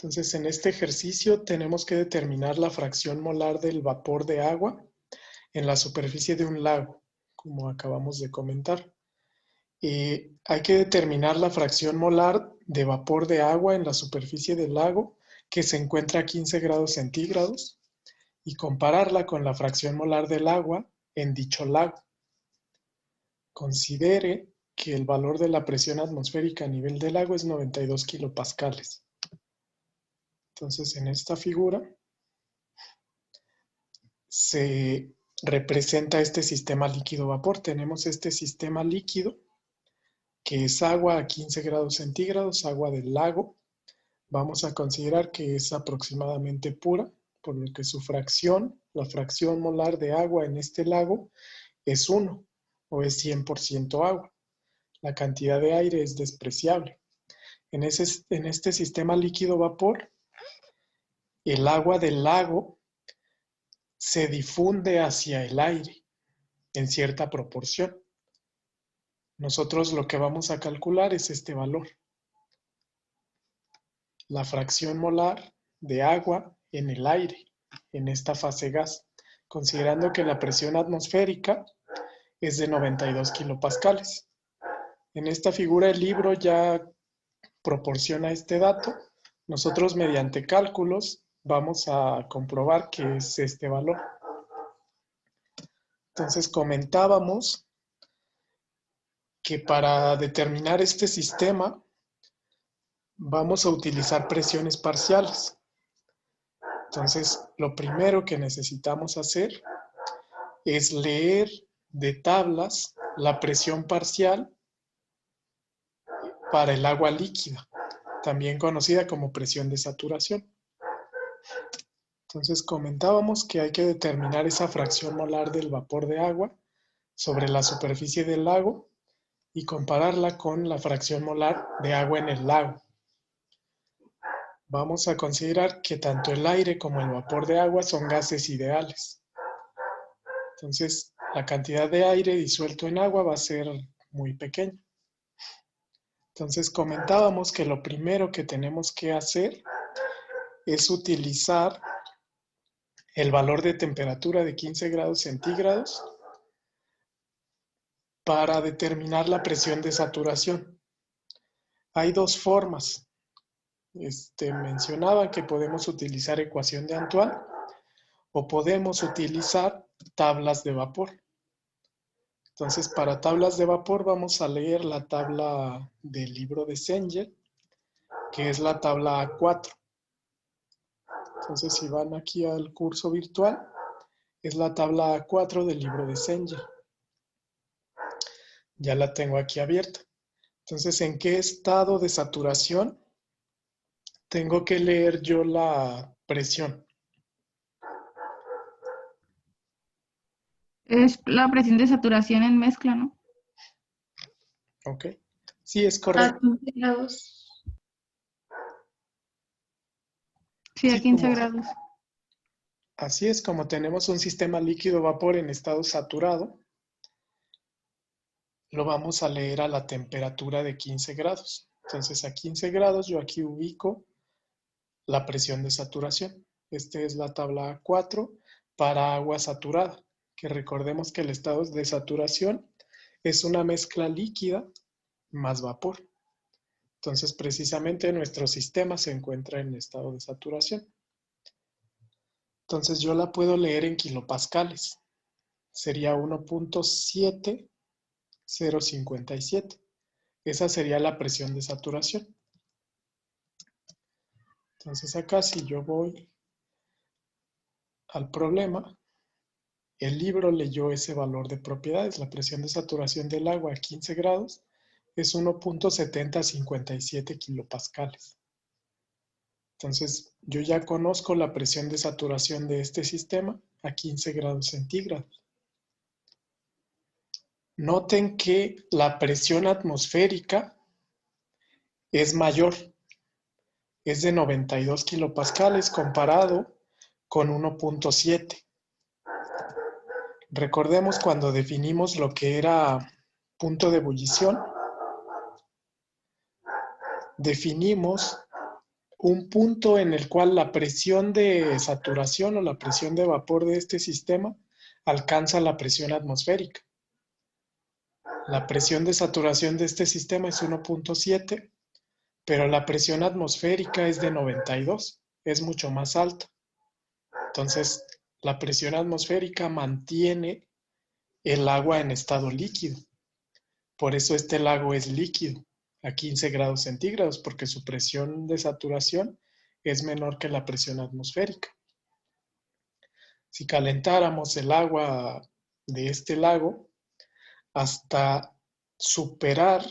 Entonces, en este ejercicio tenemos que determinar la fracción molar del vapor de agua en la superficie de un lago, como acabamos de comentar. Hay que determinar la fracción molar de vapor de agua en la superficie del lago que se encuentra a 15 grados centígrados y compararla con la fracción molar del agua en dicho lago. Considere que el valor de la presión atmosférica a nivel del lago es 92 kilopascales. Entonces, en esta figura se representa este sistema líquido-vapor. Tenemos este sistema líquido, que es agua a 15 grados centígrados, agua del lago. Vamos a considerar que es aproximadamente pura, por lo que su fracción, la fracción molar de agua en este lago, es 1 o es 100% agua. La cantidad de aire es despreciable. En este sistema líquido-vapor, el agua del lago se difunde hacia el aire en cierta proporción. Nosotros lo que vamos a calcular es este valor. La fracción molar de agua en el aire, en esta fase gas, considerando que la presión atmosférica es de 92 kilopascales. En esta figura el libro ya proporciona este dato. Nosotros mediante cálculos vamos a comprobar que es este valor. Entonces comentábamos que para determinar este sistema vamos a utilizar presiones parciales. Entonces, lo primero que necesitamos hacer es leer de tablas la presión parcial para el agua líquida, también conocida como presión de saturación. Entonces, comentábamos que hay que determinar esa fracción molar del vapor de agua sobre la superficie del lago y compararla con la fracción molar de agua en el lago. Vamos a considerar que tanto el aire como el vapor de agua son gases ideales. Entonces, la cantidad de aire disuelto en agua va a ser muy pequeña. Entonces, comentábamos que lo primero que tenemos que hacer es utilizar el valor de temperatura de 15 grados centígrados para determinar la presión de saturación. Hay dos formas. Mencionaba que podemos utilizar ecuación de Antoine o podemos utilizar tablas de vapor. Entonces, para tablas de vapor vamos a leer la tabla del libro de Cengel, que es la tabla A4. Entonces, si van aquí al curso virtual, es la tabla A4 del libro de Cengel. Ya la tengo aquí abierta. Entonces, ¿en qué estado de saturación tengo que leer yo la presión? Es la presión de saturación en mezcla, ¿no? Ok. Sí, es correcto. A 15 grados. Sí, a Sí, 15 grados. Así es, como tenemos un sistema líquido-vapor en estado saturado, lo vamos a leer a la temperatura de 15 grados. Entonces, a 15 grados yo aquí ubico la presión de saturación. Esta es la tabla A4 para agua saturada, que recordemos que el estado de saturación es una mezcla líquida más vapor. Entonces, precisamente nuestro sistema se encuentra en estado de saturación. Entonces, yo la puedo leer en kilopascales. Sería 1.7057. Esa sería la presión de saturación. Entonces, acá si yo voy al problema, el libro leyó ese valor de propiedades. La presión de saturación del agua a 15 grados es 1.7057 kilopascales. Entonces, yo ya conozco la presión de saturación de este sistema a 15 grados centígrados. Noten que la presión atmosférica es mayor. Es de 92 kilopascales comparado con 1.7. Recordemos cuando definimos lo que era punto de ebullición, definimos un punto en el cual la presión de saturación o la presión de vapor de este sistema alcanza la presión atmosférica. La presión de saturación de este sistema es 1.7, pero la presión atmosférica es de 92, es mucho más alta. Entonces, la presión atmosférica mantiene el agua en estado líquido. Por eso este lago es líquido a 15 grados centígrados, porque su presión de saturación es menor que la presión atmosférica. Si calentáramos el agua de este lago hasta superar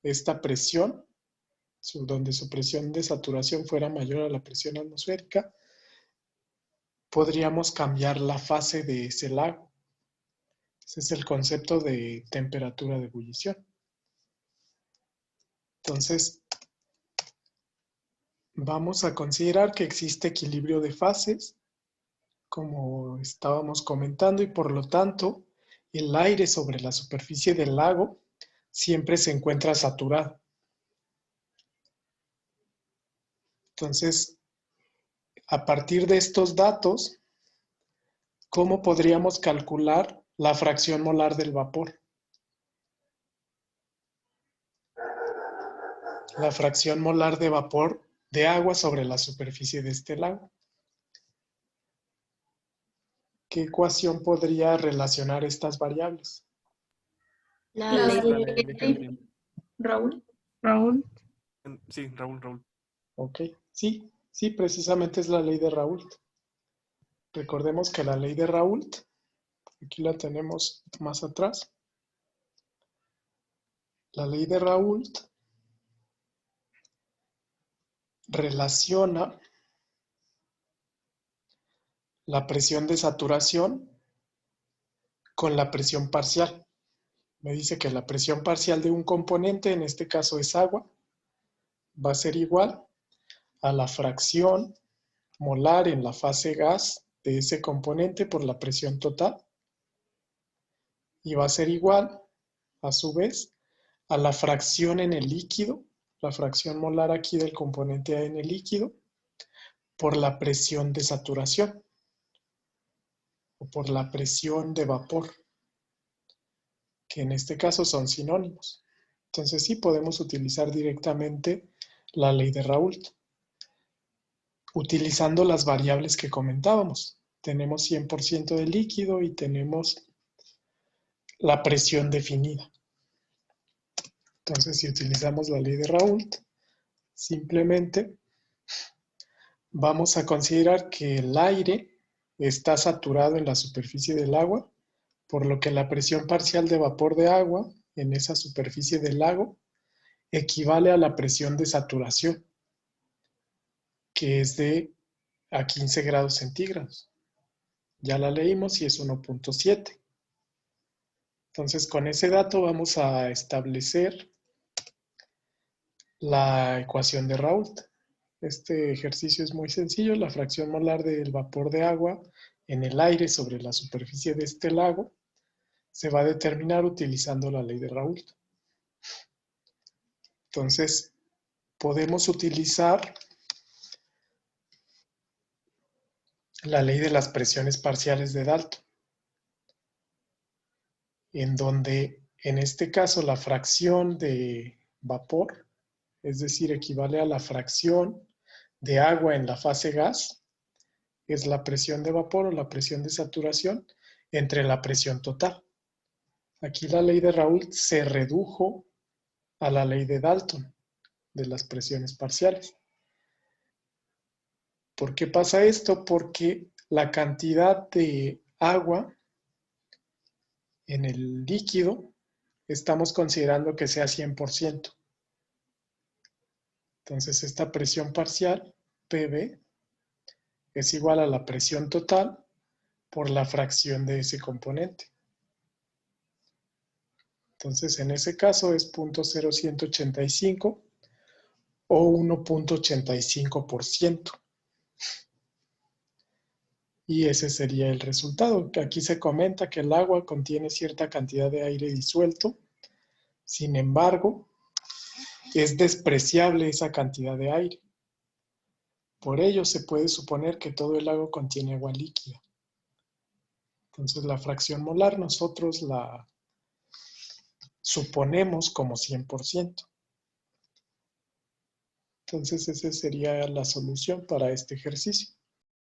esta presión, donde su presión de saturación fuera mayor a la presión atmosférica, podríamos cambiar la fase de ese lago. Ese es el concepto de temperatura de ebullición. Entonces, vamos a considerar que existe equilibrio de fases, como estábamos comentando, y por lo tanto, el aire sobre la superficie del lago siempre se encuentra saturado. Entonces, a partir de estos datos, ¿cómo podríamos calcular la fracción molar del vapor? La fracción molar de vapor de agua sobre la superficie de este lago. ¿Qué ecuación podría relacionar estas variables? La La ley ley de Kelvin. Raúl. Raúl. Sí, Raúl. Ok, sí, precisamente es la ley de Raoult. Recordemos que la ley de Raoult, aquí la tenemos más atrás. La ley de Raoult relaciona la presión de saturación con la presión parcial. Me dice que la presión parcial de un componente, en este caso es agua, va a ser igual a la fracción molar en la fase gas de ese componente por la presión total, y va a ser igual, a su vez, a la fracción en el líquido, la fracción molar aquí del componente A en el líquido, por la presión de saturación, o por la presión de vapor, que en este caso son sinónimos. Entonces sí podemos utilizar directamente la ley de Raoult, utilizando las variables que comentábamos. Tenemos 100% de líquido y tenemos la presión definida. Entonces, si utilizamos la ley de Raoult, simplemente vamos a considerar que el aire está saturado en la superficie del agua, por lo que la presión parcial de vapor de agua en esa superficie del lago equivale a la presión de saturación, que es de a 15 grados centígrados. Ya la leímos y es 1.7. Entonces, con ese dato vamos a establecer la ecuación de Raoult. Este ejercicio es muy sencillo. La fracción molar del vapor de agua en el aire sobre la superficie de este lago se va a determinar utilizando la ley de Raoult. Entonces, podemos utilizar la ley de las presiones parciales de Dalton, en donde en este caso la fracción de vapor, es decir, equivale a la fracción de agua en la fase gas, es la presión de vapor o la presión de saturación entre la presión total. Aquí la ley de Raoult se redujo a la ley de Dalton, de las presiones parciales. ¿Por qué pasa esto? Porque la cantidad de agua en el líquido estamos considerando que sea 100%. Entonces esta presión parcial, PV, es igual a la presión total por la fracción de ese componente. Entonces en ese caso es 0.0185 o 1.85%. Y ese sería el resultado. Aquí se comenta que el agua contiene cierta cantidad de aire disuelto. Sin embargo, es despreciable esa cantidad de aire. Por ello, se puede suponer que todo el lago contiene agua líquida. Entonces, la fracción molar nosotros la suponemos como 100%. Entonces, esa sería la solución para este ejercicio.